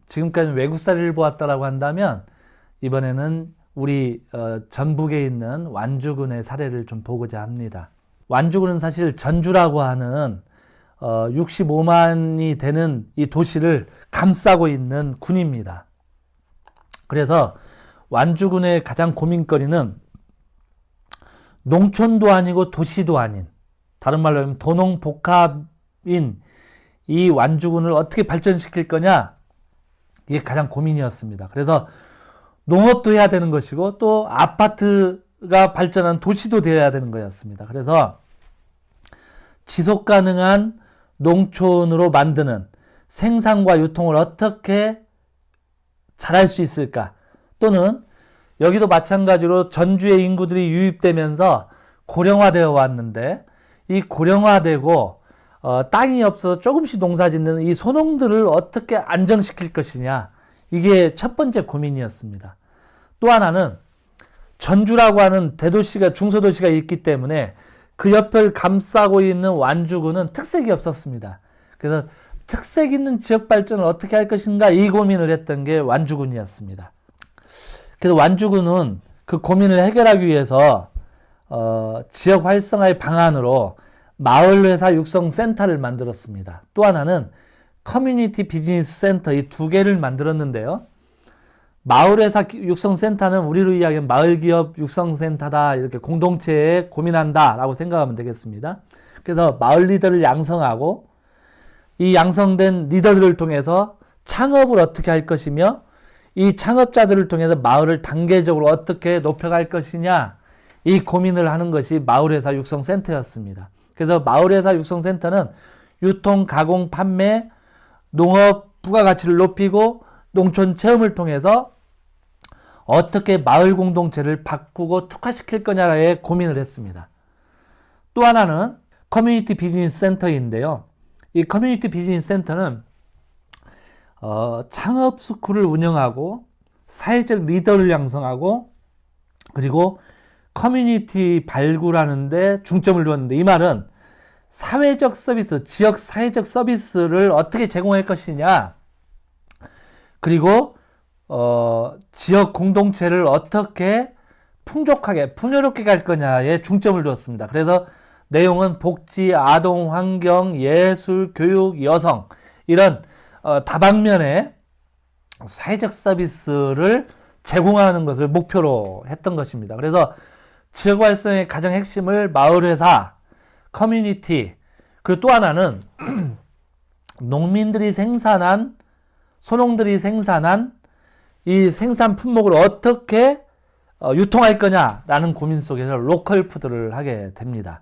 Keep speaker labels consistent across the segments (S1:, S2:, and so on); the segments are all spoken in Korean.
S1: 지금까지 외국사례를 보았다라고 한다면 이번에는 우리 전북에 있는 완주군의 사례를 좀 보고자 합니다. 완주군은 사실 전주라고 하는 65만이 되는 이 도시를 감싸고 있는 군입니다. 그래서 완주군의 가장 고민거리는 농촌도 아니고 도시도 아닌, 다른 말로 하면 도농복합인 이 완주군을 어떻게 발전시킬 거냐, 이게 가장 고민이었습니다. 그래서 농업도 해야 되는 것이고 또 아파트가 발전한 도시도 되어야 되는 거였습니다. 그래서 지속 가능한 농촌으로 만드는 생산과 유통을 어떻게 잘할 수 있을까? 또는 여기도 마찬가지로 전주의 인구들이 유입되면서 고령화되어 왔는데 이 고령화되고 땅이 없어서 조금씩 농사 짓는 이 소농들을 어떻게 안정시킬 것이냐, 이게 첫 번째 고민이었습니다. 또 하나는 전주라고 하는 대도시가, 중소도시가 있기 때문에 그 옆을 감싸고 있는 완주군은 특색이 없었습니다. 그래서 특색 있는 지역 발전을 어떻게 할 것인가, 이 고민을 했던 게 완주군이었습니다. 그래서 완주군은 그 고민을 해결하기 위해서 지역 활성화의 방안으로 마을회사 육성센터를 만들었습니다. 또 하나는 커뮤니티 비즈니스 센터, 이 두 개를 만들었는데요. 마을회사 육성센터는 우리로 이야기하면 마을기업 육성센터다, 이렇게 공동체에 고민한다 라고 생각하면 되겠습니다. 그래서 마을 리더를 양성하고 이 양성된 리더들을 통해서 창업을 어떻게 할 것이며 이 창업자들을 통해서 마을을 단계적으로 어떻게 높여갈 것이냐, 이 고민을 하는 것이 마을회사 육성센터였습니다. 그래서 마을회사 육성센터는 유통, 가공, 판매, 농업 부가가치를 높이고 농촌 체험을 통해서 어떻게 마을 공동체를 바꾸고 특화시킬 거냐에 고민을 했습니다. 또 하나는 커뮤니티 비즈니스 센터인데요. 이 커뮤니티 비즈니스 센터는 창업 스쿨을 운영하고 사회적 리더를 양성하고 그리고 커뮤니티 발굴하는 데 중점을 두었는데, 이 말은 사회적 서비스, 지역 사회적 서비스를 어떻게 제공할 것이냐, 그리고 지역 공동체를 어떻게 풍족하게, 풍요롭게 갈 거냐에 중점을 두었습니다. 그래서 내용은 복지, 아동, 환경, 예술, 교육, 여성, 이런 다방면의 사회적 서비스를 제공하는 것을 목표로 했던 것입니다. 그래서 지역 활성의 가장 핵심을 마을회사, 커뮤니티, 그리고 또 하나는 농민들이 생산한, 소농들이 생산한 이 생산 품목을 어떻게 유통할 거냐라는 고민 속에서 로컬 푸드를 하게 됩니다.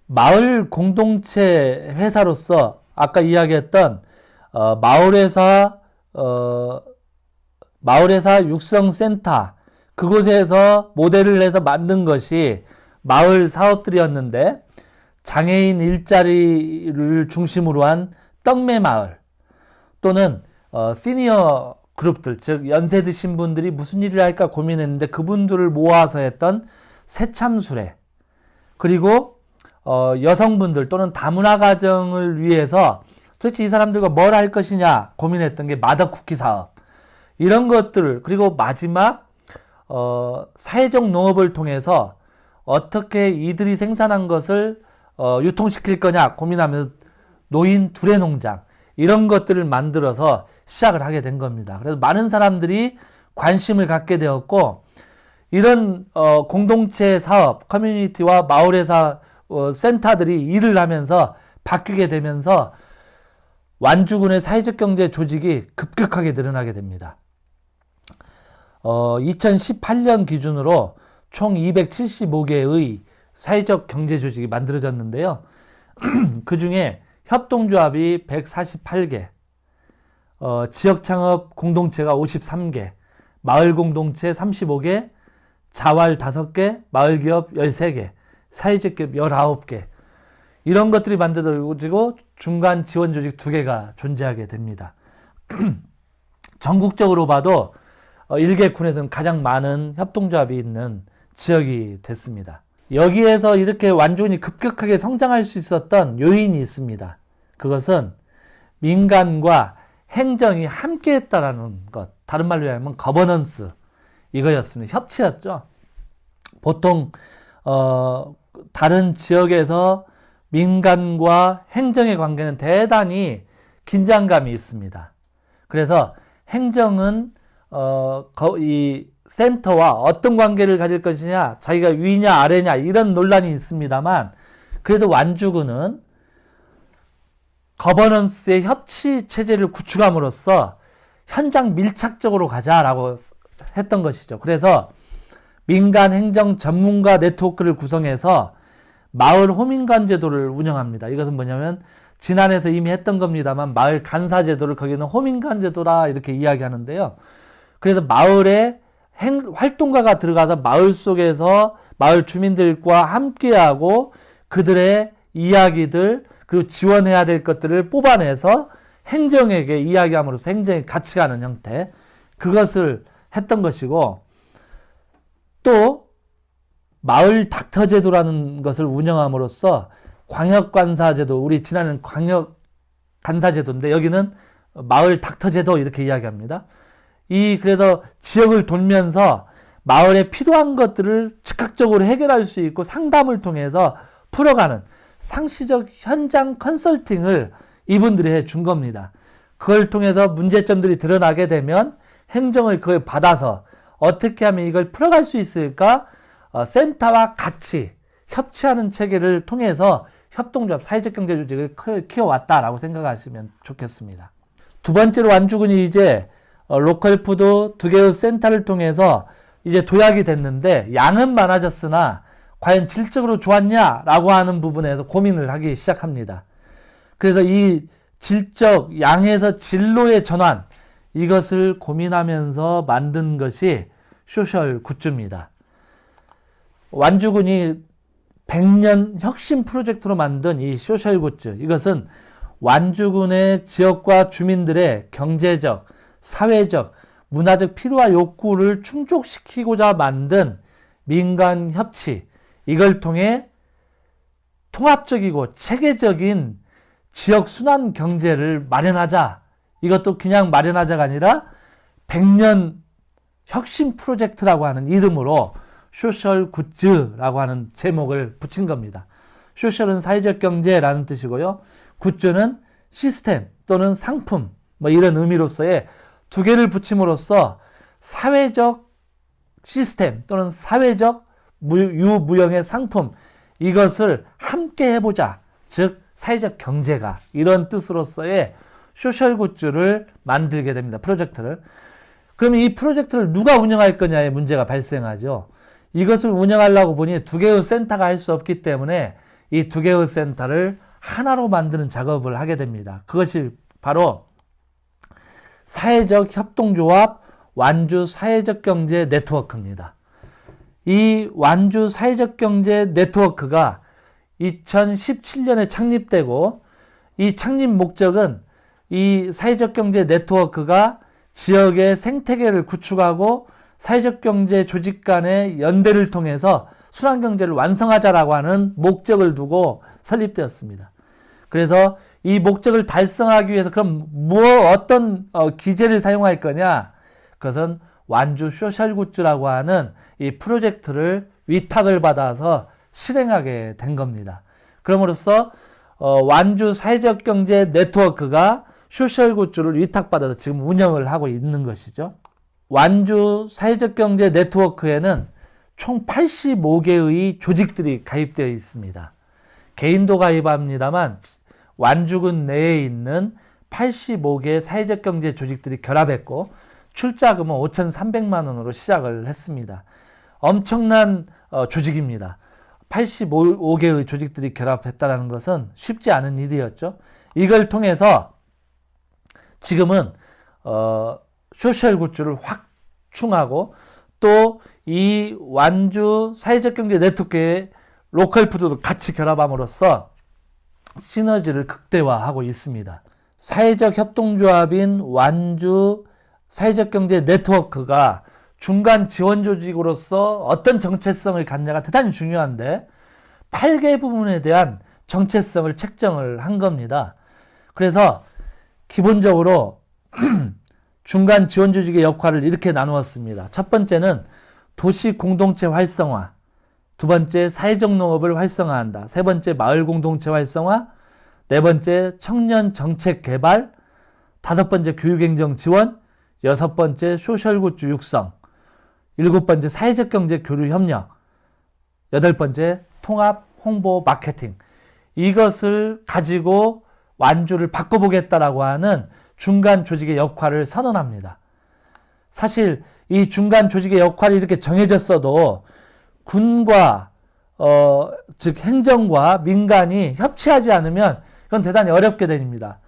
S1: 마을 공동체 회사로서 아까 이야기했던 마을회사 육성센터, 그곳에서 모델을 해서 만든 것이 마을 사업들이었는데, 장애인 일자리를 중심으로 한 떡매마을, 또는 시니어 그룹들, 즉 연세 드신 분들이 무슨 일을 할까 고민했는데 그분들을 모아서 했던 새참수레, 그리고 여성분들 또는 다문화 가정을 위해서 도대체 이 사람들과 뭘 할 것이냐 고민했던 게 마더쿠키 사업, 이런 것들을, 그리고 마지막 사회적 농업을 통해서 어떻게 이들이 생산한 것을 유통시킬 거냐 고민하면서 노인 두레농장, 이런 것들을 만들어서 시작을 하게 된 겁니다. 그래서 많은 사람들이 관심을 갖게 되었고, 이런 공동체 사업, 커뮤니티와 마을회사 센터들이 일을 하면서 바뀌게 되면서 완주군의 사회적 경제 조직이 급격하게 늘어나게 됩니다. 2018년 기준으로 총 275개의 사회적 경제 조직이 만들어졌는데요. 그 중에 협동조합이 148개, 지역창업 공동체가 53개, 마을공동체 35개, 자활 5개, 마을기업 13개, 사회적 기업 19개, 이런 것들이 만들어지고 중간 지원 조직 2개가 존재하게 됩니다. 전국적으로 봐도 일개군에서는 가장 많은 협동조합이 있는 지역이 됐습니다. 여기에서 이렇게 완주군이 급격하게 성장할 수 있었던 요인이 있습니다. 그것은 민간과 행정이 함께 했다라는 것. 다른 말로 하면 거버넌스. 이거였습니다. 협치였죠. 보통 다른 지역에서 민간과 행정의 관계는 대단히 긴장감이 있습니다. 그래서 행정은 이 센터와 어떤 관계를 가질 것이냐, 자기가 위냐 아래냐 이런 논란이 있습니다만, 그래도 완주군은 거버넌스의 협치 체제를 구축함으로써 현장 밀착적으로 가자라고 했던 것이죠. 그래서 민간 행정 전문가 네트워크를 구성해서 마을 호민관 제도를 운영합니다. 이것은 뭐냐면 지난해에서 이미 했던 겁니다만 마을 간사 제도를 거기는 호민관 제도라 이렇게 이야기하는데요. 그래서 마을에 활동가가 들어가서 마을 속에서 마을 주민들과 함께하고 그들의 이야기들 그리고 지원해야 될 것들을 뽑아내서 행정에게 이야기함으로써 행정이 같이 가는 형태, 그것을 했던 것이고, 또 마을 닥터 제도라는 것을 운영함으로써 광역관사 제도, 우리 지난해는 광역간사 제도인데 여기는 마을 닥터 제도 이렇게 이야기합니다. 그래서 지역을 돌면서 마을에 필요한 것들을 즉각적으로 해결할 수 있고 상담을 통해서 풀어가는 상시적 현장 컨설팅을 이분들이 해준 겁니다. 그걸 통해서 문제점들이 드러나게 되면 행정을 그걸 받아서 어떻게 하면 이걸 풀어갈 수 있을까? 센터와 같이 협치하는 체계를 통해서 협동조합, 사회적 경제 조직을 키워왔다라고 생각하시면 좋겠습니다. 두 번째로 완주군이 이제 로컬 푸드 2개의 센터를 통해서 이제 도약이 됐는데 양은 많아졌으나 과연 질적으로 좋았냐라고 하는 부분에서 고민을 하기 시작합니다. 그래서 이 질적, 양에서 질로의 전환, 이것을 고민하면서 만든 것이 소셜 굿즈입니다. 완주군이 100년 혁신 프로젝트로 만든 이 소셜 굿즈, 이것은 완주군의 지역과 주민들의 경제적, 사회적, 문화적 필요와 욕구를 충족시키고자 만든 민간 협치, 이걸 통해 통합적이고 체계적인 지역 순환 경제를 마련하자. 이것도 그냥 마련하자가 아니라 100년 혁신 프로젝트라고 하는 이름으로 소셜 굿즈라고 하는 제목을 붙인 겁니다. 소셜은 사회적 경제라는 뜻이고요. 굿즈는 시스템 또는 상품 뭐 이런 의미로서의 두 개를 붙임으로써 사회적 시스템 또는 사회적 유무형의 상품, 이것을 함께 해보자. 즉 사회적 경제가, 이런 뜻으로서의 소셜 굿즈를 만들게 됩니다. 프로젝트를. 그럼 이 프로젝트를 누가 운영할 거냐의 문제가 발생하죠. 이것을 운영하려고 보니 2개의 센터가 할 수 없기 때문에 이 2개의 센터를 하나로 만드는 작업을 하게 됩니다. 그것이 바로 사회적 협동조합 완주 사회적 경제 네트워크입니다. 이 완주 사회적 경제 네트워크가 2017년에 창립되고, 이 창립 목적은 이 사회적 경제 네트워크가 지역의 생태계를 구축하고 사회적 경제 조직 간의 연대를 통해서 순환경제를 완성하자라고 하는 목적을 두고 설립되었습니다. 그래서 이 목적을 달성하기 위해서 그럼 어떤 기제를 사용할 거냐? 그것은 완주 소셜 굿즈라고 하는 이 프로젝트를 위탁을 받아서 실행하게 된 겁니다. 그럼으로써 완주 사회적 경제 네트워크가 소셜 굿즈를 위탁받아서 지금 운영을 하고 있는 것이죠. 완주 사회적 경제 네트워크에는 총 85개의 조직들이 가입되어 있습니다. 개인도 가입합니다만 완주군 내에 있는 85개의 사회적 경제 조직들이 결합했고 출자금은 5,300만 원으로 시작을 했습니다. 엄청난 조직입니다. 85개의 조직들이 결합했다는 것은 쉽지 않은 일이었죠. 이걸 통해서 지금은 소셜 굿즈를 확충하고 또 이 완주 사회적 경제 네트워크의 로컬 푸드도 같이 결합함으로써 시너지를 극대화하고 있습니다. 사회적 협동조합인 완주 사회적 경제 네트워크가 중간 지원 조직으로서 어떤 정체성을 갖냐가 대단히 중요한데 8개 부분에 대한 정체성을 책정을 한 겁니다. 그래서 기본적으로 중간 지원 조직의 역할을 이렇게 나누었습니다. 첫 번째는 도시 공동체 활성화, 두 번째 사회적 농업을 활성화한다, 세 번째 마을 공동체 활성화, 네 번째 청년 정책 개발, 다섯 번째 교육행정 지원, 여섯 번째 소셜굿즈 육성, 일곱 번째 사회적 경제 교류 협력, 여덟 번째 통합 홍보 마케팅. 이것을 가지고 완주를 바꿔보겠다라고 하는 중간 조직의 역할을 선언합니다. 사실 이 중간 조직의 역할이 이렇게 정해졌어도 군과 즉 행정과 민간이 협치하지 않으면 이건 대단히 어렵게 됩니다.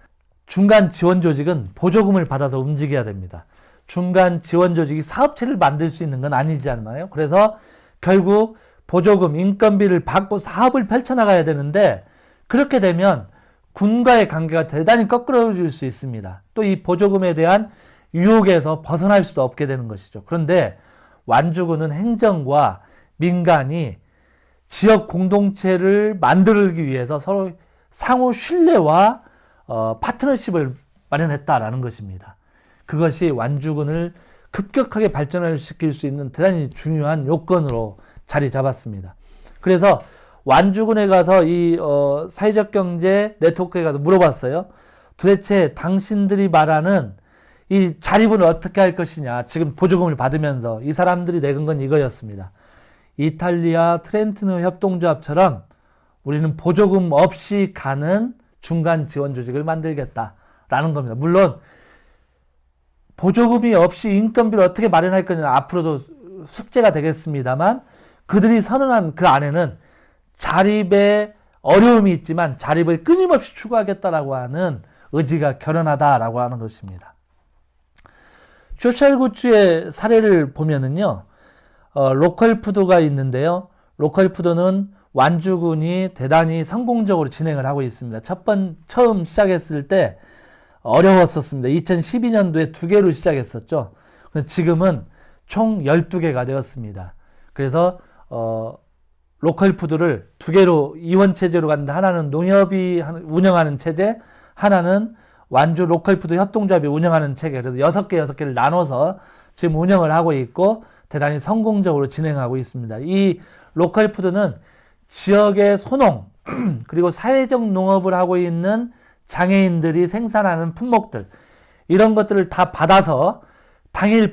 S1: 중간 지원 조직은 보조금을 받아서 움직여야 됩니다. 중간 지원 조직이 사업체를 만들 수 있는 건 아니지 않나요? 그래서 결국 보조금, 인건비를 받고 사업을 펼쳐나가야 되는데 그렇게 되면 군과의 관계가 대단히 거꾸러질 수 있습니다. 또 이 보조금에 대한 유혹에서 벗어날 수도 없게 되는 것이죠. 그런데 완주군은 행정과 민간이 지역 공동체를 만들기 위해서 서로 상호 신뢰와 파트너십을 마련했다라는 것입니다. 그것이 완주군을 급격하게 발전을 시킬 수 있는 대단히 중요한 요건으로 자리 잡았습니다. 그래서 완주군에 가서 이 사회적 경제 네트워크에 가서 물어봤어요. 도대체 당신들이 말하는 이 자립은 어떻게 할 것이냐. 지금 보조금을 받으면서 이 사람들이 내건 건 이거였습니다. 이탈리아 트렌티노 협동조합처럼 우리는 보조금 없이 가는 중간 지원 조직을 만들겠다라는 겁니다. 물론 보조금이 없이 인건비를 어떻게 마련할 거냐 앞으로도 숙제가 되겠습니다만 그들이 선언한 그 안에는 자립에 어려움이 있지만 자립을 끊임없이 추구하겠다라고 하는 의지가 결연하다라고 하는 것입니다. 소셜굿즈의 사례를 보면은요, 로컬푸드가 있는데요. 로컬푸드는 완주군이 대단히 성공적으로 진행을 하고 있습니다. 처음 시작했을 때 어려웠었습니다. 2012년도에 2개로 시작했었죠. 지금은 총 12개가 되었습니다. 그래서 로컬푸드를 2개로 이원체제로 갔는데 하나는 농협이 운영하는 체제, 하나는 완주 로컬푸드 협동조합이 운영하는 체계, 그래서 6개를 나눠서 지금 운영을 하고 있고 대단히 성공적으로 진행하고 있습니다. 이 로컬푸드는 지역의 소농 그리고 사회적 농업을 하고 있는 장애인들이 생산하는 품목들 이런 것들을 다 받아서 당일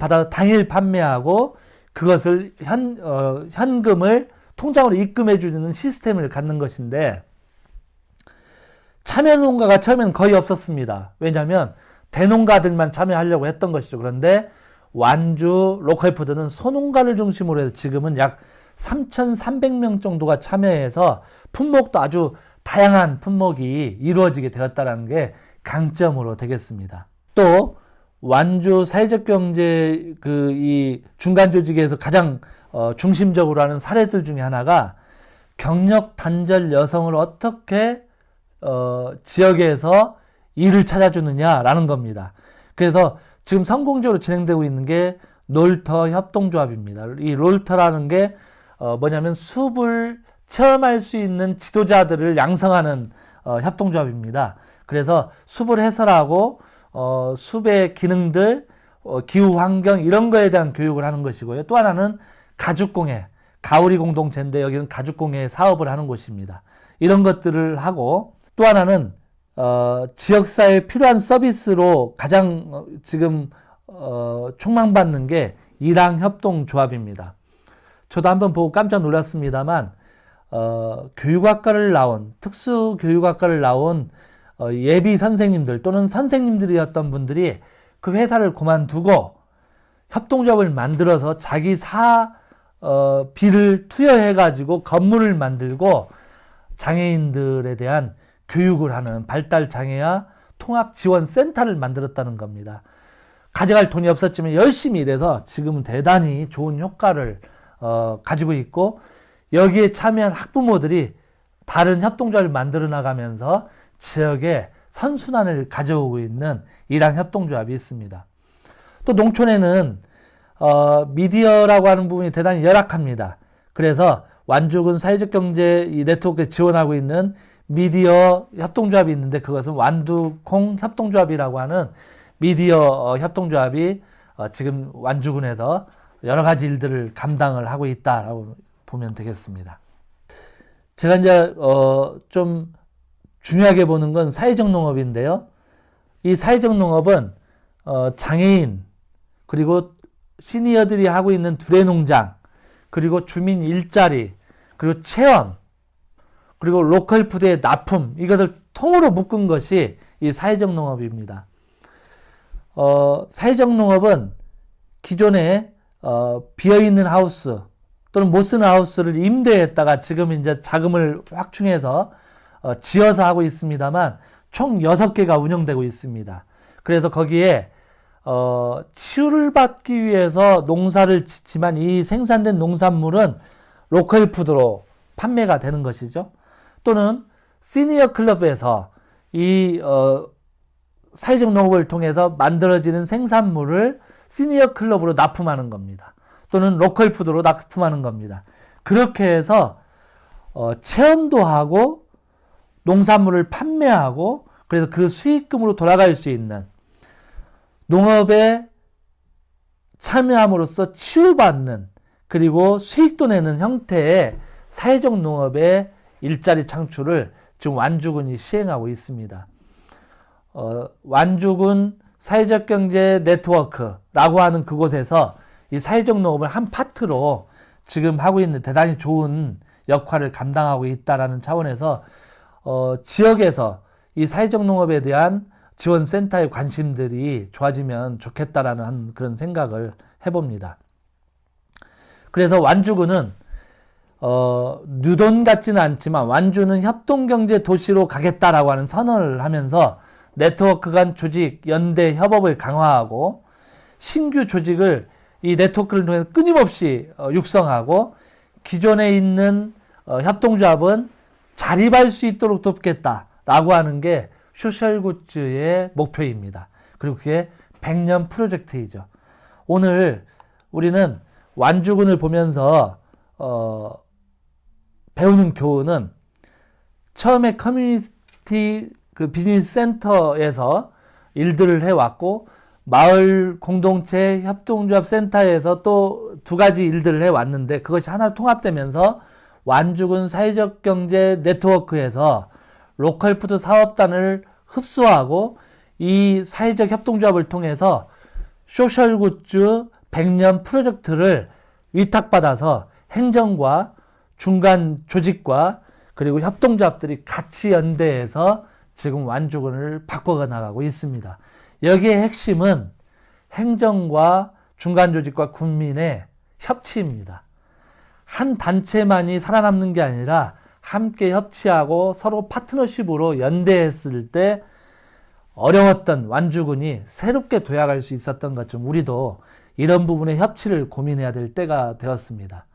S1: 판매하고 그것을 현금을 통장으로 입금해 주는 시스템을 갖는 것인데 참여 농가가 처음에는 거의 없었습니다. 왜냐하면 대농가들만 참여하려고 했던 것이죠. 그런데 완주 로컬푸드는 소농가를 중심으로 해서 지금은 약 3,300명 정도가 참여해서 품목도 아주 다양한 품목이 이루어지게 되었다는 게 강점으로 되겠습니다. 또 완주 사회적 경제 이 중간 조직에서 가장 중심적으로 하는 사례들 중에 하나가 경력 단절 여성을 어떻게 지역에서 일을 찾아주느냐라는 겁니다. 그래서 지금 성공적으로 진행되고 있는 게 롤터 협동조합입니다. 이 롤터라는 게 뭐냐면 숲을 체험할 수 있는 지도자들을 양성하는 협동조합입니다. 그래서 숲을 해설하고 숲의 기능들, 기후 환경 이런 거에 대한 교육을 하는 것이고요. 또 하나는 가죽공예, 가오리 공동체인데 여기는 가죽공예 사업을 하는 곳입니다. 이런 것들을 하고 또 하나는 지역사회에 필요한 서비스로 가장 지금 촉망받는 게 일항협동조합입니다. 저도 한번 보고 깜짝 놀랐습니다만 교육학과를 나온 특수교육학과를 나온 예비 선생님들 또는 선생님들이었던 분들이 그 회사를 그만두고 협동조합을 만들어서 자기 비를 투여해 가지고 건물을 만들고 장애인들에 대한 교육을 하는 발달장애와 통합지원센터를 만들었다는 겁니다. 가져갈 돈이 없었지만 열심히 일해서 지금은 대단히 좋은 효과를 가지고 있고 여기에 참여한 학부모들이 다른 협동조합을 만들어 나가면서 지역에 선순환을 가져오고 있는 일항협동조합이 있습니다. 또 농촌에는 미디어라고 하는 부분이 대단히 열악합니다. 그래서 완주군 사회적 경제 이 네트워크에 지원하고 있는 미디어 협동조합이 있는데 그것은 완두콩 협동조합이라고 하는 미디어 협동조합이 지금 완주군에서 여러 가지 일들을 감당을 하고 있다라고 보면 되겠습니다. 제가 이제 좀 중요하게 보는 건 사회적 농업인데요. 이 사회적 농업은 장애인 그리고 시니어들이 하고 있는 두레농장 그리고 주민 일자리 그리고 체험 그리고 로컬 푸드의 납품 이것을 통으로 묶은 것이 이 사회적 농업입니다. 사회적 농업은 기존에 비어있는 하우스 또는 못 쓰는 하우스를 임대했다가 지금 이제 자금을 확충해서 지어서 하고 있습니다만 총 6개가 운영되고 있습니다. 그래서 거기에 치유를 받기 위해서 농사를 짓지만 이 생산된 농산물은 로컬 푸드로 판매가 되는 것이죠. 또는 시니어 클럽에서 이 사회적 농업을 통해서 만들어지는 생산물을 시니어 클럽으로 납품하는 겁니다. 또는 로컬 푸드로 납품하는 겁니다. 그렇게 해서 체험도 하고 농산물을 판매하고 그래서 그 수익금으로 돌아갈 수 있는 농업에 참여함으로써 치유받는 그리고 수익도 내는 형태의 사회적 농업의 일자리 창출을 지금 완주군이 시행하고 있습니다. 완주군 사회적 경제 네트워크라고 하는 그곳에서 이 사회적 농업을 한 파트로 지금 하고 있는 대단히 좋은 역할을 감당하고 있다라는 차원에서 지역에서 이 사회적 농업에 대한 지원센터의 관심들이 좋아지면 좋겠다라는 그런 생각을 해봅니다. 그래서 완주군은 뉴돈 같지는 않지만 완주는 협동경제 도시로 가겠다라고 하는 선언을 하면서 네트워크 간 조직, 연대, 협업을 강화하고 신규 조직을 이 네트워크를 통해서 끊임없이 육성하고 기존에 있는 협동조합은 자립할 수 있도록 돕겠다라고 하는 게 소셜굿즈의 목표입니다. 그리고 그게 100년 프로젝트이죠. 오늘 우리는 완주군을 보면서 배우는 교훈은 처음에 커뮤니티 비즈니스 센터에서 일들을 해왔고 마을 공동체 협동조합 센터에서 또 2가지 일들을 해왔는데 그것이 하나로 통합되면서 완주군 사회적 경제 네트워크에서 로컬 푸드 사업단을 흡수하고 이 사회적 협동조합을 통해서 소셜 굿즈 100년 프로젝트를 위탁받아서 행정과 중간 조직과 그리고 협동조합들이 같이 연대해서 지금 완주군을 바꿔 나가고 있습니다. 여기에 핵심은 행정과 중간 조직과 군민의 협치입니다. 한 단체만이 살아남는 게 아니라 함께 협치하고 서로 파트너십으로 연대했을 때 어려웠던 완주군이 새롭게 도약할 수 있었던 것처럼 우리도 이런 부분의 협치를 고민해야 될 때가 되었습니다.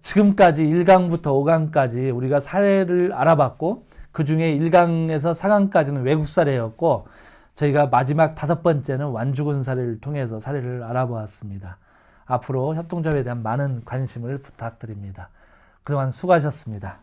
S1: 지금까지 1강부터 5강까지 우리가 사례를 알아봤고 그 중에 1강에서 4강까지는 외국 사례였고 저희가 마지막 5번째는 완주군 사례를 통해서 사례를 알아보았습니다. 앞으로 협동조합에 대한 많은 관심을 부탁드립니다. 그동안 수고하셨습니다.